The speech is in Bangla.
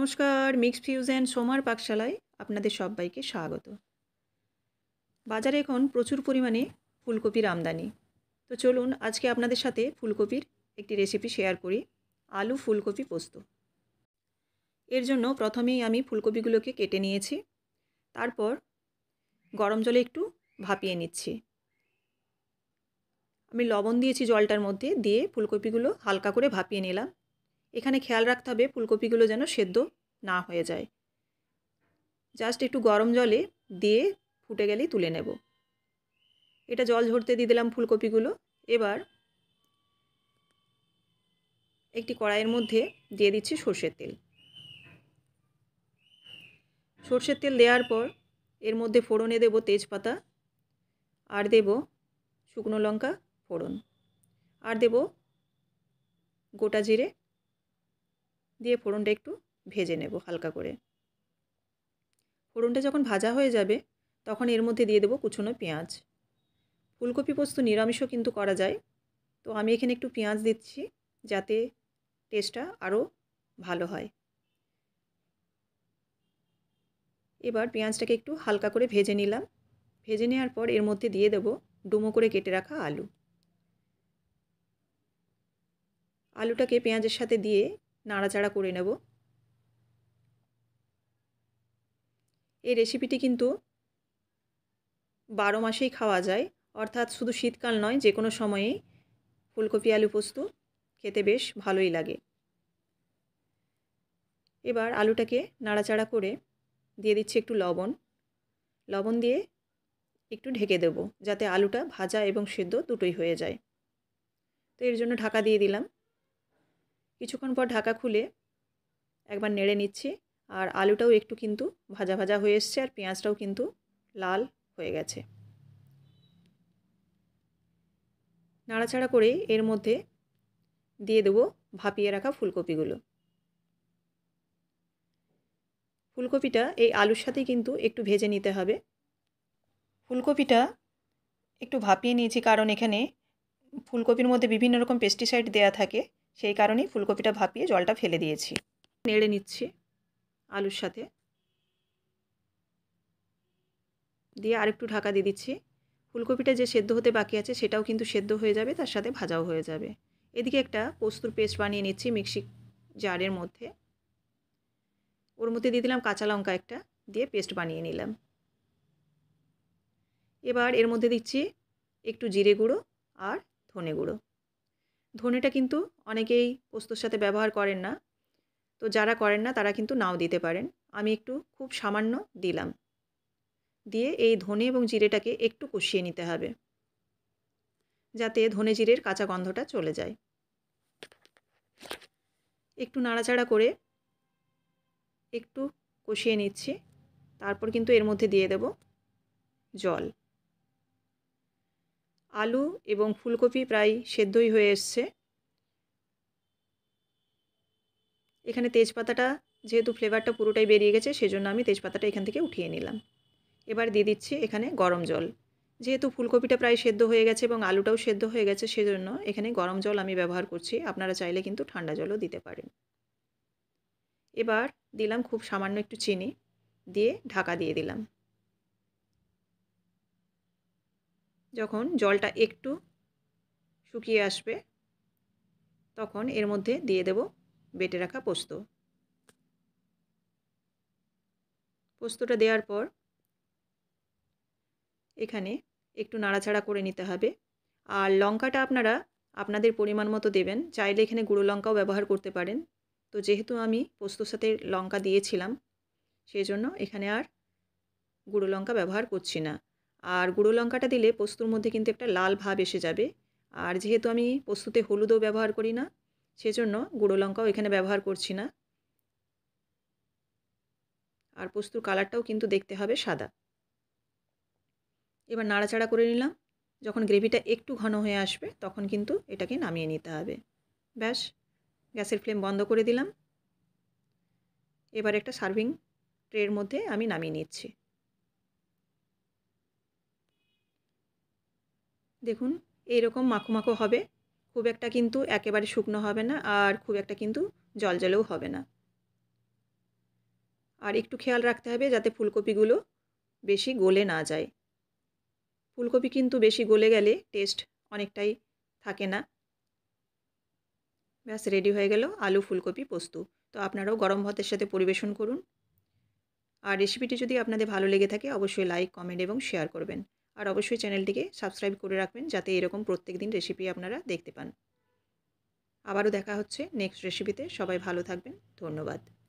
নমস্কার, মিক্সড ফিউশন সোমার পাকশালায় আপনাদের সবাইকে স্বাগত। বাজারে এখন প্রচুর পরিমাণে ফুলকপির আমদানি। তো চলুন আজকে আপনাদের সাথে ফুলকপির একটি রেসিপি শেয়ার করি, আলু ফুলকপি পোস্ত। এর জন্য প্রথমেই আমি ফুলকপিগুলোকে কেটে নিয়েছি, তারপর গরম জলে একটু ভাপিয়ে নিচ্ছি। আমি লবণ দিয়েছি জলটার মধ্যে, দিয়ে ফুলকপিগুলো হালকা করে ভাপিয়ে নিলাম। এখানে খেয়াল রাখতে হবে ফুলকপিগুলো যেন সেদ্ধ না হয়ে যায়। জাস্ট একটু গরম জলে দিয়ে ফুটে গেলেই তুলে নেব। এটা জল ঝরতে দিয়ে দিলাম ফুলকপিগুলো। এবার একটি কড়াইয়ের মধ্যে দিয়ে দিচ্ছি সর্ষের তেল। সর্ষের তেল দেওয়ার পর এর মধ্যে ফোড়নে দেব তেজপাতা, আর দেব শুকনো লঙ্কা ফোড়ন, আর দেব গোটা জিরে, দিয়ে ফোড়নটা একটু ভেজে নেব হালকা করে। ফোড়নটা যখন ভাজা হয়ে যাবে তখন এর মধ্যে দিয়ে দেব কুচনো পেঁয়াজ। ফুলকপি পোস্ত নিরামিষও কিন্তু করা যায়, তো আমি এখানে একটু পেঁয়াজ দিচ্ছি যাতে টেস্টটা আরও ভালো হয়। এবার পেঁয়াজটাকে একটু হালকা করে ভেজে নিলাম। ভেজে নেওয়ার পর এর মধ্যে দিয়ে দেব ডুমো করে কেটে রাখা আলু। আলুটাকে পেঁয়াজের সাথে দিয়ে নাড়াচাড়া করে নেব। এই রেসিপিটি কিন্তু 12 মাসেই খাওয়া যায়, অর্থাৎ শুধু শীতকাল নয়, যে কোনো সময়েই ফুলকপি আলু পোস্ত খেতে বেশ ভালোই লাগে। এবার আলুটাকে নাড়াচাড়া করে দিয়ে দিচ্ছি একটু লবণ। লবণ দিয়ে একটু ঢেকে দেব যাতে আলুটা ভাজা এবং সেদ্ধ দুটোই হয়ে যায়। তো এর জন্য ঢাকা দিয়ে দিলাম। কিছুক্ষণ পর ঢাকা খুলে একবার নেড়ে নিচ্ছি, আর আলুটাও একটু কিন্তু ভাজা ভাজা হয়ে এসছে, আর পেঁয়াজটাও কিন্তু লাল হয়ে গেছে। নাড়াচাড়া করে এর মধ্যে দিয়ে দেবো ভাপিয়ে রাখা ফুলকপিগুলো। ফুলকপিটা এই আলুর সাথেই কিন্তু একটু ভেজে নিতে হবে। ফুলকপিটা একটু ভাপিয়ে নিয়েছি কারণ এখানে ফুলকপির মধ্যে বিভিন্ন রকম পেস্টিসাইড দেয়া থাকে, সেই কারণেই ফুলকপিটা ভাপিয়ে জলটা ফেলে দিয়েছি। নেড়ে নিচ্ছি আলুর সাথে, দিয়ে আরেকটু ঢাকা দিয়ে দিচ্ছি। ফুলকপিটা যে সেদ্ধ হতে বাকি আছে সেটাও কিন্তু সেদ্ধ হয়ে যাবে, তার সাথে ভাজাও হয়ে যাবে। এদিকে একটা পোস্তর পেস্ট বানিয়ে নিচ্ছি মিক্সি জারের মধ্যে। ওর মধ্যে দিয়ে দিলাম কাঁচা লঙ্কা একটা, দিয়ে পেস্ট বানিয়ে নিলাম। এবার এর মধ্যে দিচ্ছি একটু জিরে গুঁড়ো আর ধনে গুঁড়ো। ধনেটা কিন্তু অনেকেই পোস্তর সাথে ব্যবহার করেন না, তো যারা করেন না তারা কিন্তু নাও দিতে পারেন। আমি একটু খুব সামান্য দিলাম। দিয়ে এই ধনে এবং জিরেটাকে একটু কষিয়ে নিতে হবে যাতে ধনে জিরের কাঁচা গন্ধটা চলে যায়। একটু নাড়াচাড়া করে একটু কষিয়ে নিচ্ছি, তারপর কিন্তু এর মধ্যে দিয়ে দেব জল। আলু এবং ফুলকপি প্রায় সেদ্ধই হয়ে এসছে। এখানে তেজপাতাটা যেহেতু ফ্লেভারটা পুরোটাই বেরিয়ে গেছে, সেজন্য আমি তেজপাতাটা এখান থেকে উঠিয়ে নিলাম। এবার দিয়ে দিচ্ছি এখানে গরম জল। যেহেতু ফুলকপিটা প্রায় সেদ্ধ হয়ে গেছে এবং আলুটাও সেদ্ধ হয়ে গেছে, সেজন্য এখানে গরম জল আমি ব্যবহার করছি। আপনারা চাইলে কিন্তু ঠান্ডা জলও দিতে পারেন। এবার দিলাম খুব সামান্য একটু চিনি, দিয়ে ঢাকা দিয়ে দিলাম। যখন জলটা একটু শুকিয়ে আসবে তখন এর মধ্যে দিয়ে দেব বেটে রাখা পোস্ত। পোস্তটা দেওয়ার পর এখানে একটু নাড়াচাড়া করে নিতে হবে। আর লঙ্কাটা আপনারা আপনাদের পরিমাণ মতো দেবেন, চাইলে এখানে গুঁড়ো লঙ্কাও ব্যবহার করতে পারেন। তো যেহেতু আমি পোস্তর সাথে লঙ্কা দিয়েছিলাম, সেই জন্য এখানে আর গুঁড়ো লঙ্কা ব্যবহার করছি না। আর গুঁড়ো লঙ্কাটা দিলে পোস্তর মধ্যে কিন্তু একটা লাল ভাব এসে যাবে। আর যেহেতু আমি পোস্ততে হলুদও ব্যবহার করি না, সেজন্য গুঁড়ো লঙ্কাও এখানে ব্যবহার করছি না। আর পোস্তর কালারটাও কিন্তু দেখতে হবে সাদা। এবার নাড়াচাড়া করে নিলাম। যখন গ্রেভিটা একটু ঘন হয়ে আসবে তখন কিন্তু এটাকে নামিয়ে নিতে হবে। ব্যাস, গ্যাসের ফ্লেম বন্ধ করে দিলাম। এবার একটা সার্ভিং ট্রের মধ্যে আমি নামিয়ে নিচ্ছি। দেখুন এইরকম মাখো মাখো হবে, খুব একটা কিন্তু একেবারে শুকনো হবে না, আর খুব একটা কিন্তু জলজলেও হবে না। আর একটু খেয়াল রাখতে হবে যাতে ফুলকপিগুলো বেশি গলে না যায়। ফুলকপি কিন্তু বেশি গলে গেলে টেস্ট অনেকটাই থাকে না। ব্যাস রেডি হয়ে গেল আলু ফুলকপি পোস্ত। তো আপনারাও গরম ভাতের সাথে পরিবেশন করুন। আর রেসিপিটি যদি আপনাদের ভালো লেগে থাকে অবশ্যই লাইক, কমেন্ট এবং শেয়ার করবেন। আর অবশ্যই চ্যানেলটিকে সাবস্ক্রাইব করে রাখবেন যাতে এরকম প্রত্যেকদিন রেসিপি আপনারা দেখতে পান। আবারও দেখা হচ্ছে নেক্সট রেসিপিতে। সবাই ভালো থাকবেন। ধন্যবাদ।